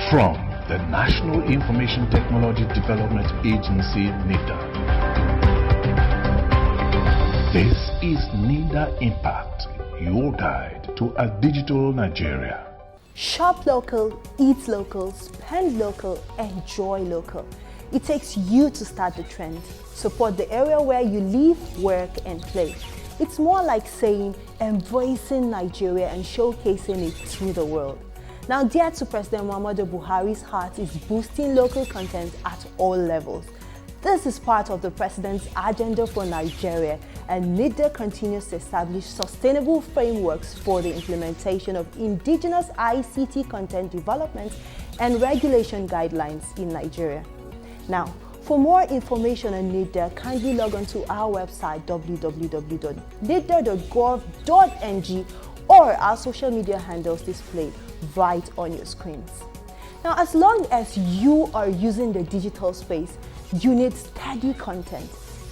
From the National Information Technology Development Agency, Nitda. This is Nitda Impact, your guide to a digital Nigeria. Shop local, eat local, spend local, enjoy local. It takes you to start the trend. Support the area where you live, work, and play. It's more like saying embracing Nigeria and showcasing it to the world. Now, dear to President Muhammadu Buhari's heart is boosting local content at all levels. This is part of the President's agenda for Nigeria, and Nitda continues to establish sustainable frameworks for the implementation of indigenous ICT content development and regulation guidelines in Nigeria. Now, for more information on Nitda, kindly log on to our website www.nitda.gov.ng or our social media handles displayed right on your screens. Now, as long as you are using the digital space, you need steady content.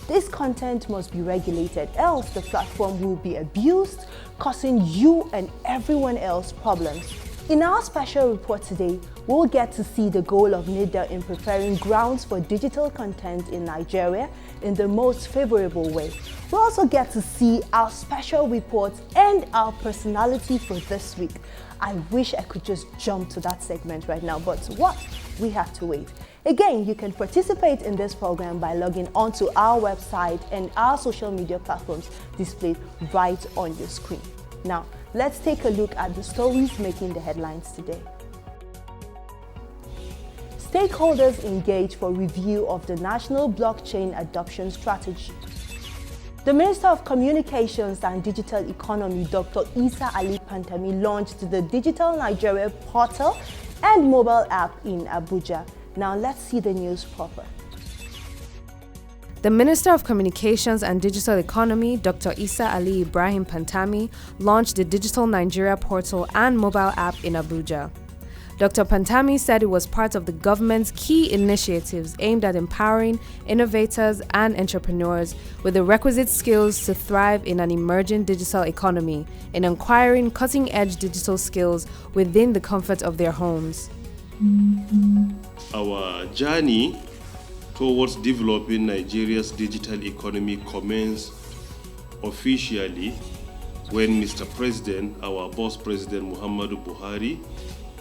This content must be regulated, else the platform will be abused, causing you and everyone else problems. In our special report today, we'll get to see the goal of Nitda in preparing grounds for digital content in Nigeria in the most favorable way. We'll also get to see our special reports and our personality for this week. I wish I could just jump to that segment right now, but what? We have to wait. Again, you can participate in this program by logging onto our website and our social media platforms displayed right on your screen. Now, let's take a look at the stories making the headlines today. Stakeholders engage for review of the National Blockchain Adoption Strategy. The Minister of Communications and Digital Economy, Dr. Isa Ali Pantami, launched the Digital Nigeria portal and mobile app in Abuja. Now let's see the news proper. The Minister of Communications and Digital Economy, Dr. Isa Ali Ibrahim Pantami, launched the Digital Nigeria portal and mobile app in Abuja. Dr. Pantami said it was part of the government's key initiatives aimed at empowering innovators and entrepreneurs with the requisite skills to thrive in an emerging digital economy in acquiring cutting-edge digital skills within the comfort of their homes. Our journey towards developing Nigeria's digital economy commenced officially when Mr. President, our boss President Muhammadu Buhari,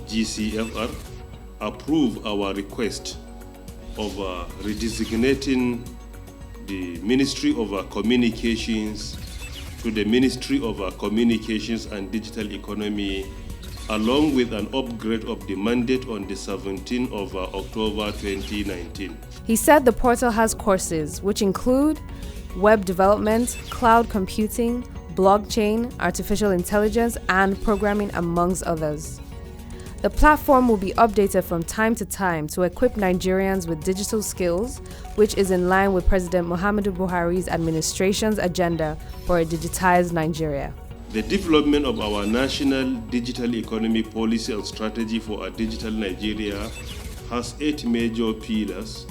GCFR, approved our request of redesignating the Ministry of Communications to the Ministry of Communications and Digital Economy, along with an upgrade of the mandate on the 17th of October 2019. He said the portal has courses which include web development, cloud computing, blockchain, artificial intelligence, and programming, amongst others. The platform will be updated from time to time to equip Nigerians with digital skills, which is in line with President Muhammadu Buhari's administration's agenda for a digitized Nigeria. The development of our national digital economy policy and strategy for a digital Nigeria has 8 major pillars.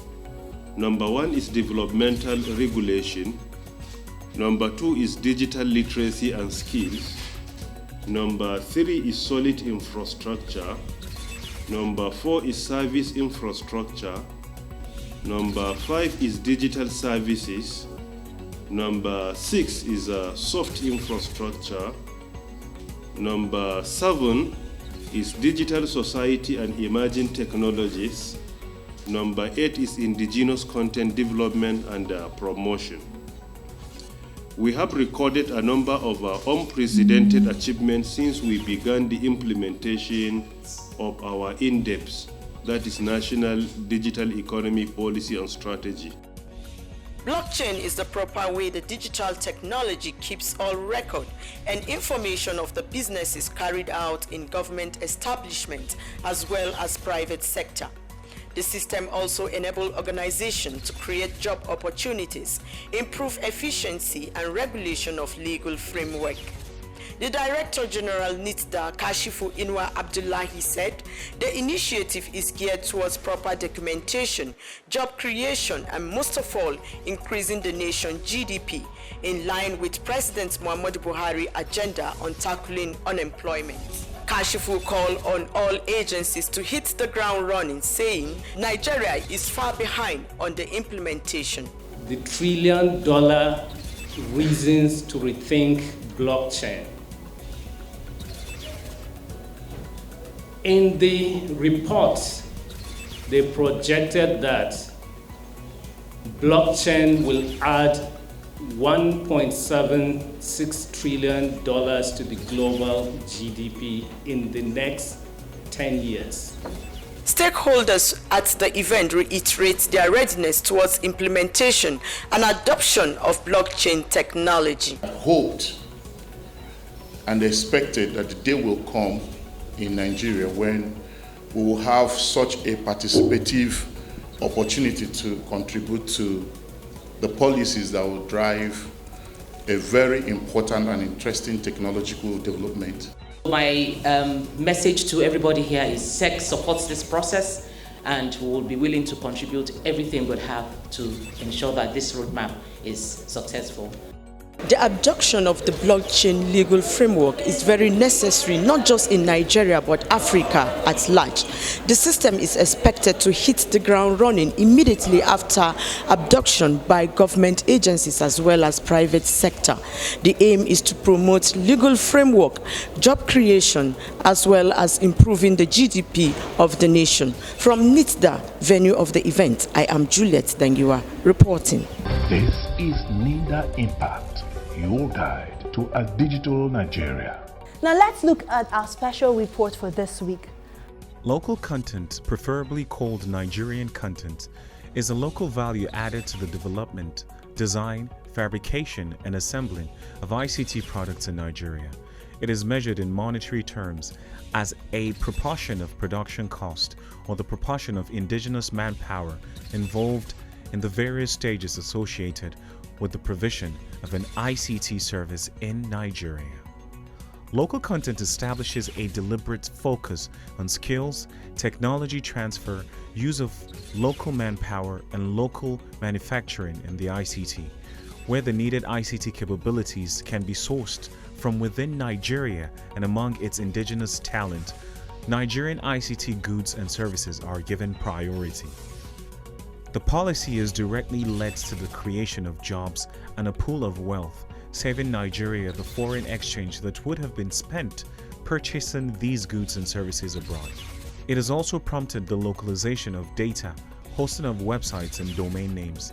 Number 1 is developmental regulation. Number 2 is digital literacy and skills. Number 3 is solid infrastructure. Number 4 is service infrastructure. Number 5 is digital services. Number 6 is soft infrastructure. Number 7 is digital society and emerging technologies. Number 8 is indigenous content development and promotion. We have recorded a number of unprecedented achievements since we began the implementation of our in-depth, that is National Digital Economy Policy and Strategy. Blockchain is the proper way the digital technology keeps all record and information of the businesses carried out in government establishment as well as private sector. The system also enables organizations to create job opportunities, improve efficiency and regulation of legal framework. The Director General Nitda Kashifu Inwa Abdullahi said the initiative is geared towards proper documentation, job creation, and most of all, increasing the nation's GDP in line with President Muhammadu Buhari's agenda on tackling unemployment. Kashifu called on all agencies to hit the ground running, saying Nigeria is far behind on the implementation. The $1 trillion reasons to rethink blockchain. In the report, they projected that blockchain will add $1.76 trillion to the global GDP in the next 10 years. Stakeholders at the event reiterate their readiness towards implementation and adoption of blockchain technology. I hoped and expected that the day will come in Nigeria when we will have such a participative opportunity to contribute to the policies that will drive a very important and interesting technological development. My message to everybody here is SEC supports this process and we will be willing to contribute everything we have to ensure that this roadmap is successful. The adoption of the blockchain legal framework is very necessary, not just in Nigeria, but Africa at large. The system is expected to hit the ground running immediately after adoption by government agencies as well as private sector. The aim is to promote legal framework, job creation, as well as improving the GDP of the nation. From Nitda, venue of the event, I am Juliet Dangiwa reporting. This is Nitda Impact, your guide to a digital Nigeria. Now let's look at our special report for this week. Local content, preferably called Nigerian content, is a local value added to the development, design, fabrication, and assembling of ICT products in Nigeria. It is measured in monetary terms as a proportion of production cost or the proportion of indigenous manpower involved in the various stages associated with the provision of an ICT service in Nigeria. Local content establishes a deliberate focus on skills, technology transfer, use of local manpower, and local manufacturing in the ICT, where the needed ICT capabilities can be sourced from within Nigeria and among its indigenous talent. Nigerian ICT goods and services are given priority. The policy has directly led to the creation of jobs and a pool of wealth, saving Nigeria the foreign exchange that would have been spent purchasing these goods and services abroad. It has also prompted the localization of data, hosting of websites and domain names.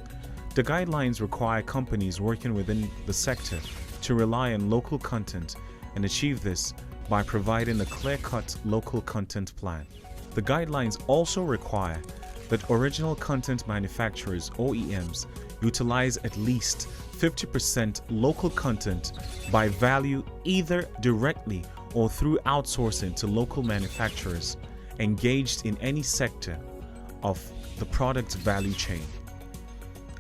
The guidelines require companies working within the sector to rely on local content and achieve this by providing a clear-cut local content plan. The guidelines also require that original content manufacturers, OEMs, utilize at least 50% local content by value either directly or through outsourcing to local manufacturers engaged in any sector of the product value chain.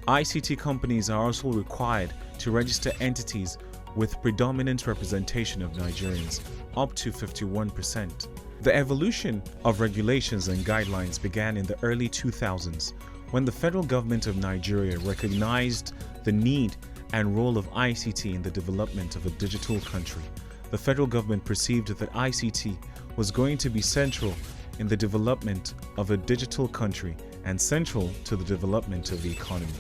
ICT companies are also required to register entities with predominant representation of Nigerians, up to 51%. The evolution of regulations and guidelines began in the early 2000s when the federal government of Nigeria recognized the need and role of ICT in the development of a digital country. The federal government perceived that ICT was going to be central in the development of a digital country and central to the development of the economy.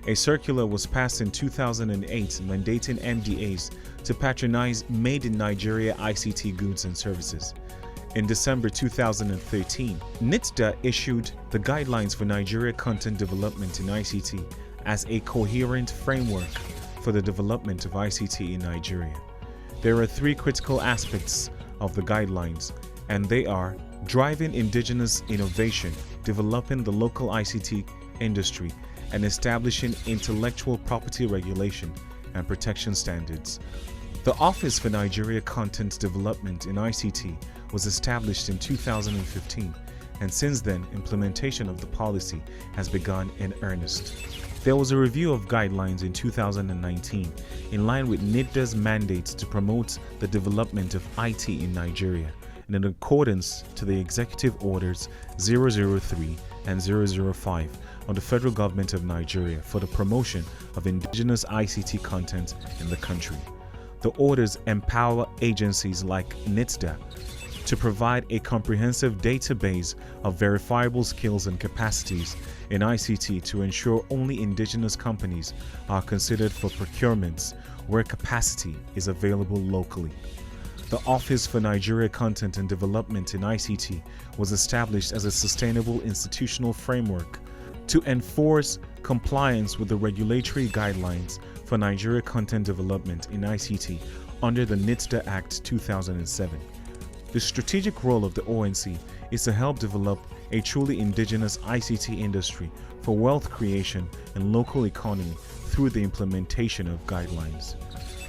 A circular was passed in 2008 mandating MDAs to patronize made in Nigeria ICT goods and services. In December 2013, Nitda issued the guidelines for Nigeria content development in ICT as a coherent framework for the development of ICT in Nigeria. There are three critical aspects of the guidelines, and they are driving indigenous innovation, developing the local ICT industry, and establishing intellectual property regulation and protection standards. The Office for Nigeria Content Development in ICT was established in 2015, and since then, implementation of the policy has begun in earnest. There was a review of guidelines in 2019 in line with Nitda's mandate to promote the development of IT in Nigeria, and in accordance to the Executive Orders 003 and 005 of the Federal Government of Nigeria for the promotion of indigenous ICT content in the country. The orders empower agencies like Nitda to provide a comprehensive database of verifiable skills and capacities in ICT to ensure only indigenous companies are considered for procurements where capacity is available locally. The Office for Nigeria Content and Development in ICT was established as a sustainable institutional framework to enforce compliance with the regulatory guidelines for Nigeria content development in ICT under the Nitda Act 2007. The strategic role of the ONC is to help develop a truly indigenous ICT industry for wealth creation and local economy through the implementation of guidelines.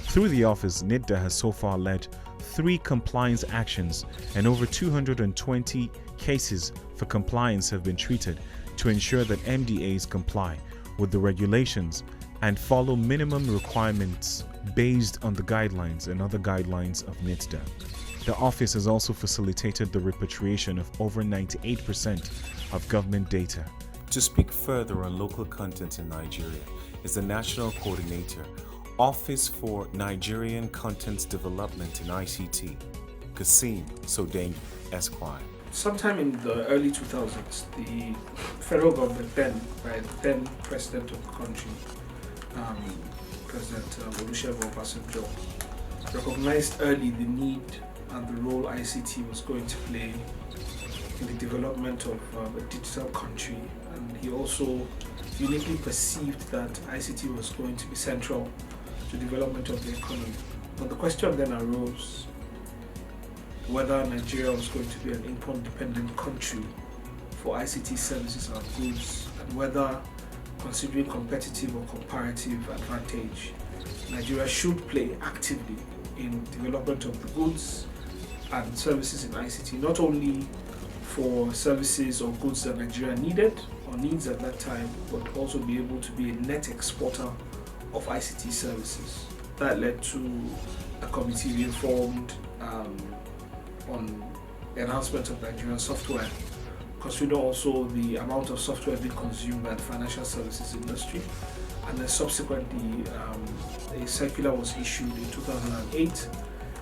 Through the office, Nitda has so far led 3 compliance actions, and over 220 cases for compliance have been treated to ensure that MDAs comply with the regulations and follow minimum requirements based on the guidelines and other guidelines of Nitda. The office has also facilitated the repatriation of over 98% of government data. To speak further on local content in Nigeria is the National Coordinator, Office for Nigerian Content Development in ICT, Kasim Sodengi, Esquire. Sometime in the early 2000s, the federal government then, by the then president of the country, President Olusegun Obasanjo, recognized early the need and the role ICT was going to play in the development of a digital country, and he also uniquely perceived that ICT was going to be central to development of the economy. But the question then arose whether Nigeria was going to be an import-dependent country for ICT services and goods, and whether, considering competitive or comparative advantage, Nigeria should play actively in development of the goods and services in ICT, not only for services or goods that Nigeria needed or needs at that time, but also be able to be a net exporter of ICT services. That led to a committee being formed on the enhancement of Nigerian software, considering also the amount of software being consumed by the financial services industry. And then subsequently, a circular was issued in 2008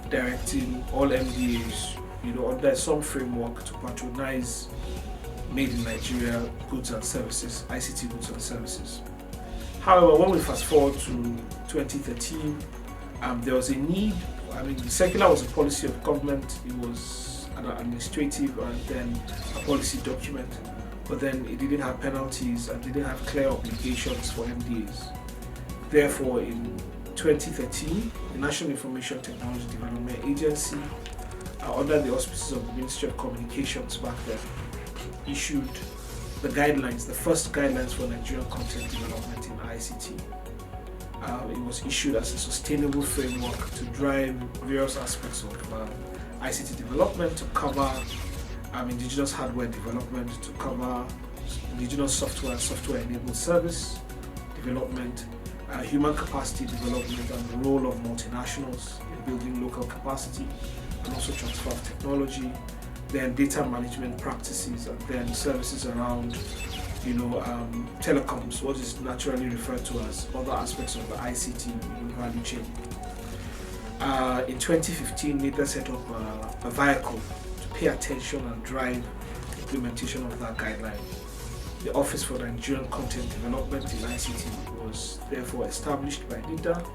directing all MDAs, under some framework to patronize made in Nigeria goods and services, ICT goods and services. However, when we fast forward to 2013, there was a need. The circular was a policy of government, it was an administrative and then a policy document, but then it didn't have penalties and didn't have clear obligations for MDAs. Therefore, in 2013, the National Information Technology Development Agency, under the auspices of the Ministry of Communications back then, issued the guidelines, the first guidelines for Nigerian content development in ICT. It was issued as a sustainable framework to drive various aspects of ICT development, to cover indigenous hardware development, to cover indigenous software and software-enabled service development, human capacity development and the role of multinationals in building local capacity and also transfer of technology, then data management practices, and then services around telecoms, what is naturally referred to as other aspects of the ICT value chain. In 2015, Nitda set up a vehicle to pay attention and drive implementation of that guideline. The Office for Nigerian Content Development in ICT was therefore established by Nitda,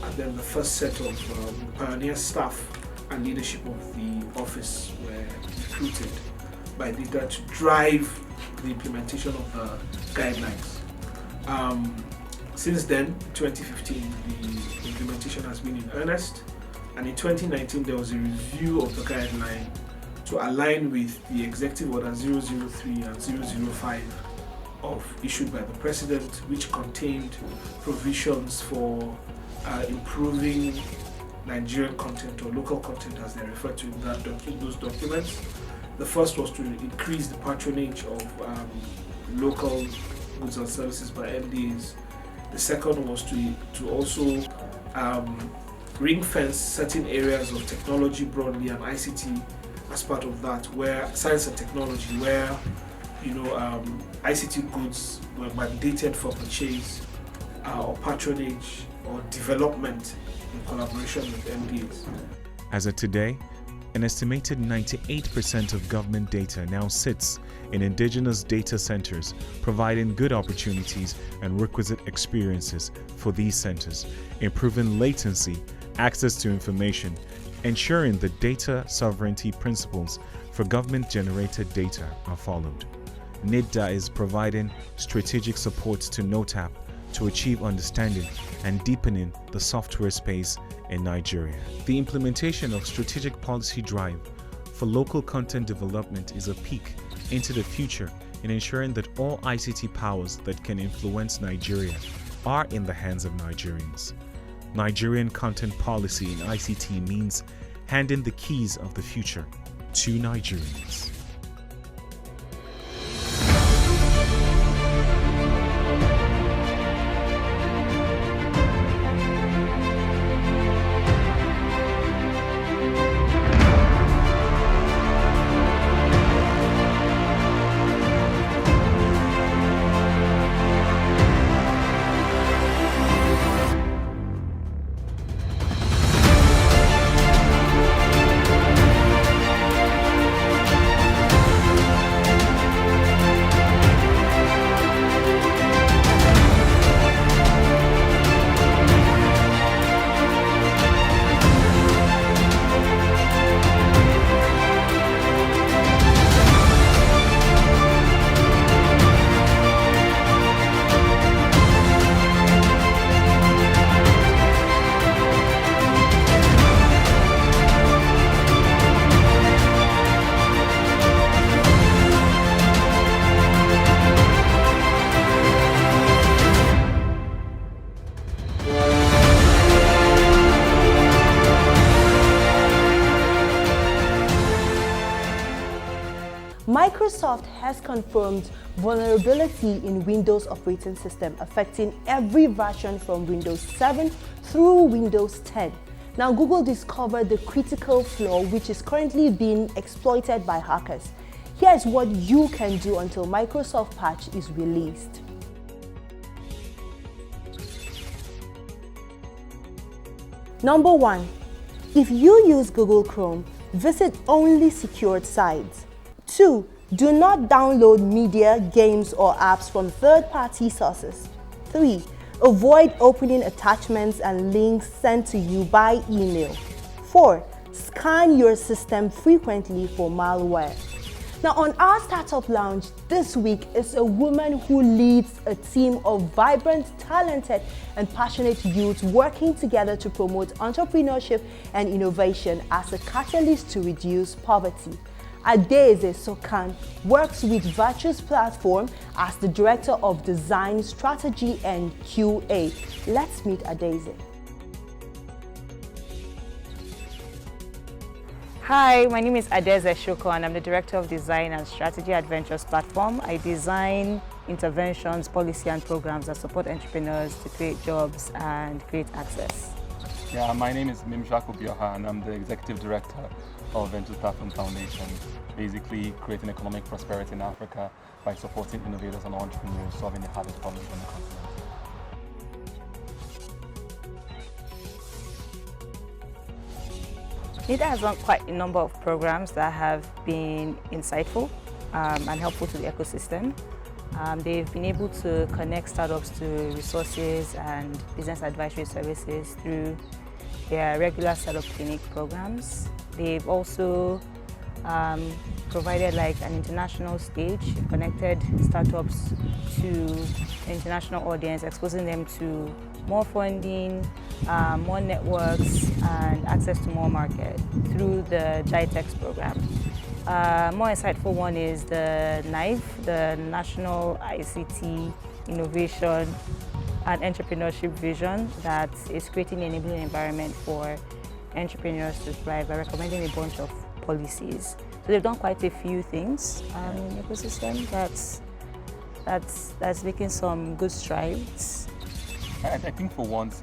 and then the first set of pioneer staff and leadership of the office were recruited by Nitda to drive the implementation of the guidelines. Since then, 2015, the implementation has been in earnest, and in 2019 there was a review of the guideline to align with the Executive Order 003 and 005 issued by the President, which contained provisions for improving Nigerian content or local content as they refer to in those documents. The first was to increase the patronage of local goods and services by MDAs. The second was to also ring-fence certain areas of technology broadly and ICT as part of that, where science and technology, where ICT goods were mandated for purchase or patronage or development in collaboration with MDAs. As of today, An estimated 98% of government data now sits in indigenous data centers, providing good opportunities and requisite experiences for these centers, improving latency, access to information, ensuring the data sovereignty principles for government-generated data are followed. Nitda is providing strategic support to NOTAP to achieve understanding and deepening the software space in Nigeria. The implementation of strategic policy drive for local content development is a peek into the future in ensuring that all ICT powers that can influence Nigeria are in the hands of Nigerians. Nigerian content policy in ICT means handing the keys of the future to Nigerians. Microsoft has confirmed vulnerability in Windows operating system affecting every version from Windows 7 through Windows 10. Now, Google discovered the critical flaw which is currently being exploited by hackers. Here's what you can do until Microsoft patch is released. Number 1. If you use Google Chrome, visit only secured sites. 2. Do not download media, games, or apps from third-party sources. 3. Avoid opening attachments and links sent to you by email. 4. Scan your system frequently for malware. Now, on our Startup Lounge this week is a woman who leads a team of vibrant, talented, and passionate youth working together to promote entrepreneurship and innovation as a catalyst to reduce poverty. Adeze Sokan works with Virtuous Platform as the Director of Design, Strategy, and QA. Let's meet Adeze. Hi, my name is Adeze Shoko and I'm the Director of Design and Strategy at Ventures Platform. I design interventions, policy and programs that support entrepreneurs to create jobs and create access. Yeah, my name is Mimshako Bioha and I'm the Executive Director of Ventures Platform Foundation, basically creating economic prosperity in Africa by supporting innovators and entrepreneurs solving the hardest problems on the continent. Nitda has run quite a number of programs that have been insightful and helpful to the ecosystem. They've been able to connect startups to resources and business advisory services through their regular startup clinic programs. They've also provided like an international stage, connected startups to an international audience, exposing them to more funding, more networks, and access to more market through the GITEX program. More insightful one is the NIVE, the National ICT Innovation and Entrepreneurship Vision that is creating an enabling environment for entrepreneurs to thrive by recommending a bunch of policies. So they've done quite a few things in the ecosystem that's making some good strides. I think for once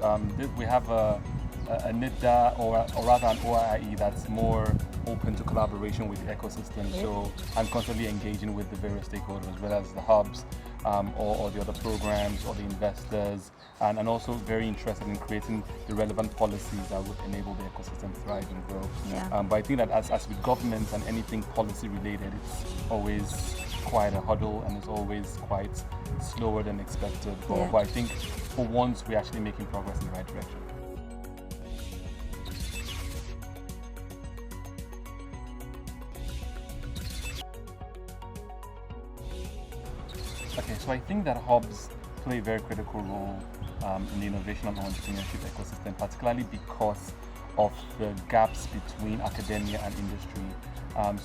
we have a Nitda or rather an OIE that's more open to collaboration with the ecosystem. Yep. So I'm constantly engaging with the various stakeholders, whether it's the hubs, or the other programs or the investors, and also very interested in creating the relevant policies that would enable the ecosystem to thrive and grow. Yeah. But I think that as with governments and anything policy related, it's always quite a hurdle and it's always quite slower than expected. But I think for once we're actually making progress in the right direction. Okay, so I think that hubs play a very critical role in the innovation and entrepreneurship ecosystem, particularly because of the gaps between academia and industry.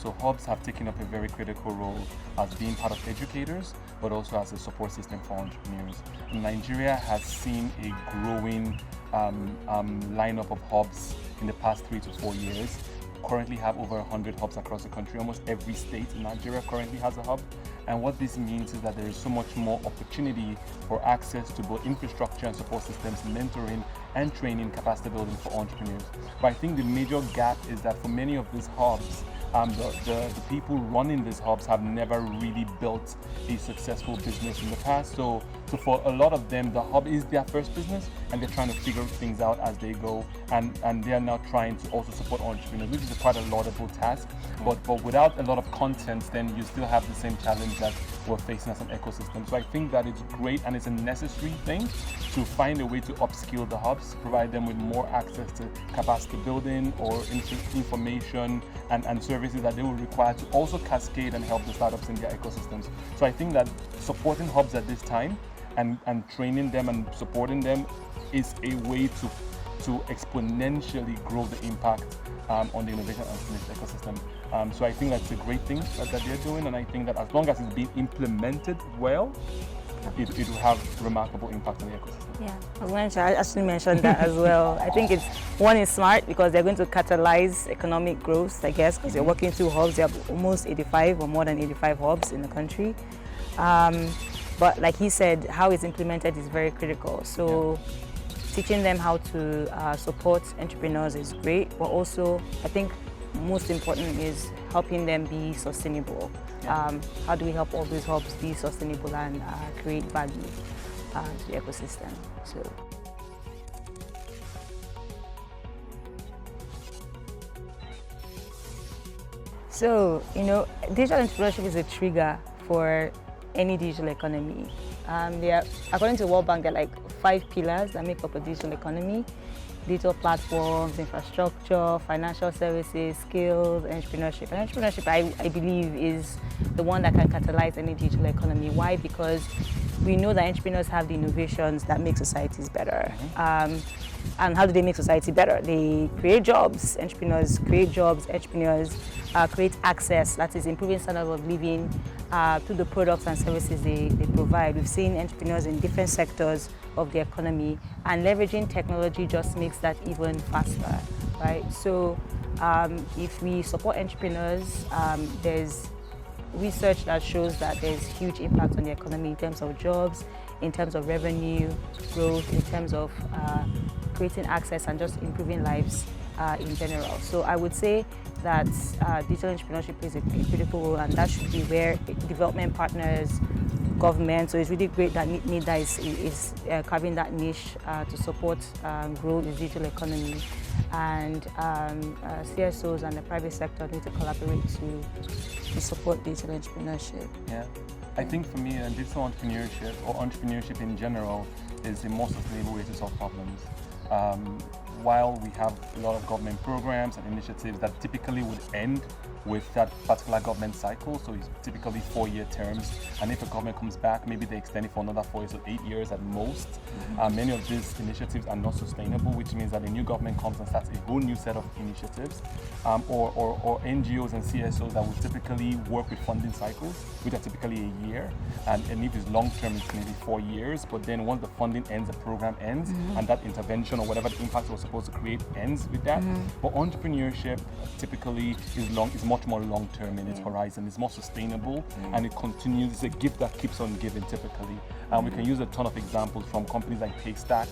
So hubs have taken up a very critical role as being part of educators, but also as a support system for entrepreneurs. Nigeria has seen a growing lineup of hubs in the past 3 to 4 years. Currently have over 100 hubs across the country. Almost every state in Nigeria currently has a hub. And what this means is that there is so much more opportunity for access to both infrastructure and support systems, mentoring and training, capacity building for entrepreneurs. But I think the major gap is that for many of these hubs, the people running these hubs have never really built a successful business in the past. So for a lot of them, the hub is their first business and they're trying to figure things out as they go. And they are now trying to also support entrepreneurs, which is quite a laudable task. But without a lot of content, then you still have the same challenge that we're facing as an ecosystem. So I think that it's great and it's a necessary thing to find a way to upskill the hubs, provide them with more access to capacity building or information and services that they will require to also cascade and help the startups in their ecosystems. So I think that supporting hubs at this time and training them and supporting them is a way to exponentially grow the impact on the innovation and entrepreneurship ecosystem. So I think that's a great thing that they're doing, and I think that as long as it's being implemented well, it will have remarkable impact on the ecosystem. Yeah, I actually mentioned that as well. I think one is smart because they're going to catalyze economic growth, I guess, because they're working through hubs. They have almost 85 or more than 85 hubs in the country. But like he said, how it's implemented is very critical. So teaching them how to support entrepreneurs is great, but also I think most important is helping them be sustainable. How do we help all these hubs be sustainable and create value to the ecosystem? So, digital entrepreneurship is a trigger for any digital economy. According to the World Bank, there are like 5 pillars that make up a digital economy: digital platforms, infrastructure, financial services, skills, entrepreneurship. And entrepreneurship, I believe, is the one that can catalyze any digital economy. Why? Because we know that entrepreneurs have the innovations that make societies better. And how do they make society better? They create jobs. Entrepreneurs create jobs. Entrepreneurs create access, that is improving standard of living to the products and services they provide. We've seen entrepreneurs in different sectors of the economy, and leveraging technology just makes that even faster, right? So if we support entrepreneurs, there's research that shows that there's huge impact on the economy in terms of jobs, in terms of revenue growth, in terms of creating access and just improving lives in general. So I would say that digital entrepreneurship plays a critical role, and that should be where development partners, government, so it's really great that Nitda is carving that niche to support grow the digital economy. And CSOs and the private sector need to collaborate to support digital entrepreneurship. Yeah, I think for me, digital entrepreneurship or entrepreneurship in general is the most sustainable way to solve problems. While we have a lot of government programs and initiatives that typically would end with that particular government cycle, so it's typically 4-year terms, and if a government comes back, maybe they extend it for another 4 years, so 8 years at most. Many of these initiatives are not sustainable, which means that a new government comes and starts a whole new set of initiatives, or NGOs and CSOs that would typically work with funding cycles, which are typically a year, and if it's long term, it's maybe 4 years, but then once the funding ends, the program ends, and that intervention or whatever the impact was supposed to create ends with that. But entrepreneurship typically is more much more long-term in its horizon. It's more sustainable, and it continues. It's a gift that keeps on giving typically. And we can use a ton of examples from companies like Paystack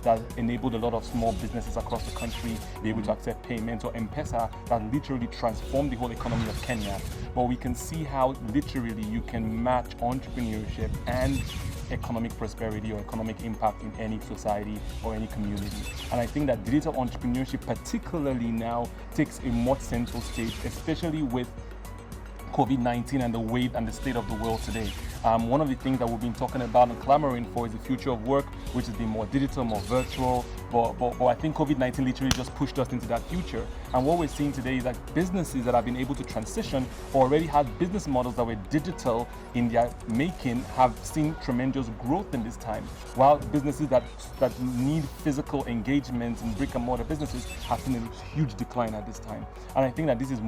that enabled a lot of small businesses across the country be able to accept payments, or M-Pesa that literally transformed the whole economy of Kenya. But we can see how literally you can match entrepreneurship and economic prosperity or economic impact in any society or any community. And I think that digital entrepreneurship particularly now takes a more central stage, especially with COVID-19 and the wave and the state of the world today. One of the things that we've been talking about and clamoring for is the future of work, which is being more digital, more virtual. But I think COVID-19 literally just pushed us into that future. And what we're seeing today is that businesses that have been able to transition or already had business models that were digital in their making have seen tremendous growth in this time, while businesses that need physical engagement and brick and mortar businesses have seen a huge decline at this time. And I think that this is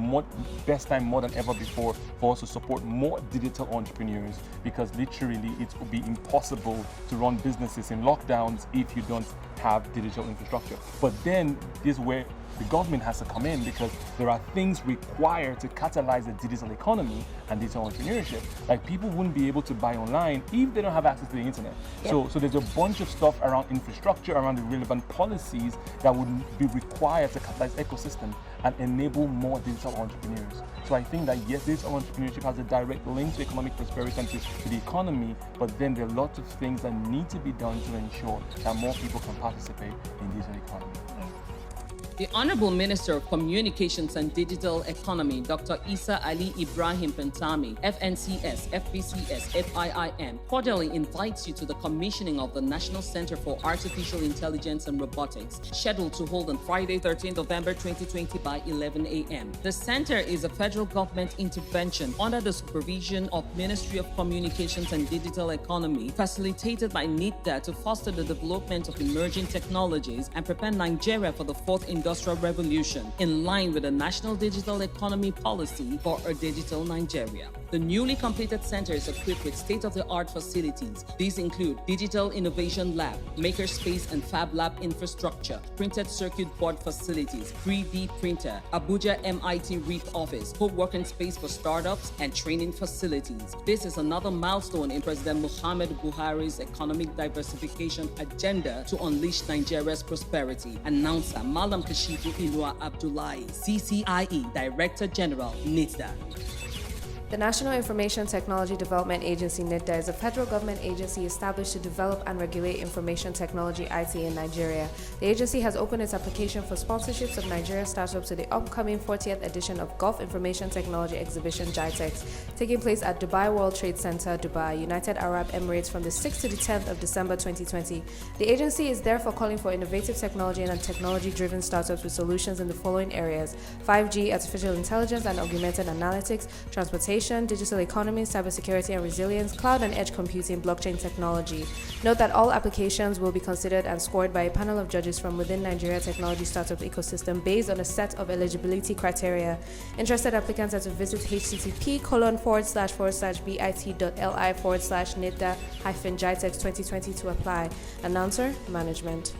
best time more than ever before for us to support more digital entrepreneurs, because literally it would be impossible to run businesses in lockdowns if you don't have digital infrastructure. But then this is where the government has to come in, because there are things required to catalyze the digital economy and digital entrepreneurship. Like, people wouldn't be able to buy online if they don't have access to the internet. Yep. So there's a bunch of stuff around infrastructure, around the relevant policies that would be required to catalyze ecosystem and enable more digital entrepreneurs. So I think that yes, digital entrepreneurship has a direct link to economic prosperity and to the economy, but then there are lots of things that need to be done to ensure that more people can participate in the digital economy. The Honorable Minister of Communications and Digital Economy, Dr. Isa Ali Ibrahim Pantami, FNCS, FBCS, FIIM, cordially invites you to the commissioning of the National Center for Artificial Intelligence and Robotics, scheduled to hold on Friday, 13th November 2020 by 11 a.m. The center is a federal government intervention under the supervision of Ministry of Communications and Digital Economy, facilitated by Nitda to foster the development of emerging technologies and prepare Nigeria for the fourth industrial revolution, in line with the National Digital Economy Policy for a Digital Nigeria. The newly completed center is equipped with state-of-the-art facilities. These include Digital Innovation Lab, Makerspace and Fab Lab infrastructure, printed circuit board facilities, 3D printer, Abuja MIT REAP office, co-working space for startups, and training facilities. This is another milestone in President Muhammad Buhari's economic diversification agenda to unleash Nigeria's prosperity. Announcer Malam Kashifu Inua Abdullahi, CCIE Director General, Nitda. The National Information Technology Development Agency, Nitda, is a federal government agency established to develop and regulate information technology (IT) in Nigeria. The agency has opened its application for sponsorships of Nigerian startups to the upcoming 40th edition of Gulf Information Technology Exhibition (GITEX), taking place at Dubai World Trade Center, Dubai, United Arab Emirates, from the 6th to the 10th of December 2020. The agency is therefore calling for innovative technology and technology-driven startups with solutions in the following areas: 5G, artificial intelligence and augmented analytics, transportation, digital economy, cybersecurity and resilience, cloud and edge computing, blockchain technology. Note that all applications will be considered and scored by a panel of judges from within Nigeria technology startup ecosystem based on a set of eligibility criteria. Interested applicants are to visit http://bit.li/nitda-gitex 2020 to apply. Announcer, Management.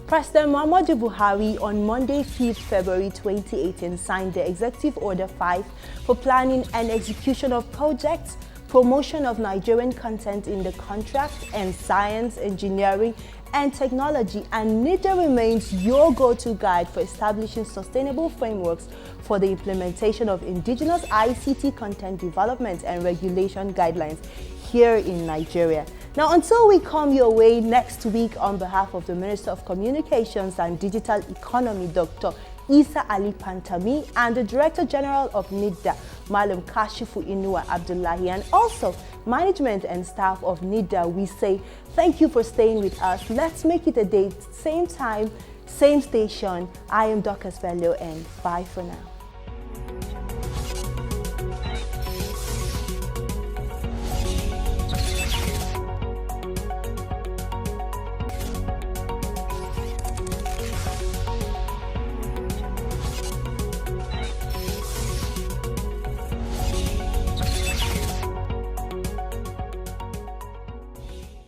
President Muhammadu Buhari on Monday, 5th February 2018 signed the Executive Order 5 for planning and execution of projects, promotion of Nigerian content in the contract and science, engineering and technology, and Nitda remains your go-to guide for establishing sustainable frameworks for the implementation of indigenous ICT content development and regulation guidelines here in Nigeria. Now, until we come your way next week, on behalf of the Minister of Communications and Digital Economy, Dr. Isa Ali Pantami, and the Director General of Nitda, Malam Kashifu Inua Abdullahi, and also management and staff of Nitda, we say thank you for staying with us. Let's make it a date, same time, same station. I am Dorcas Bello, and bye for now.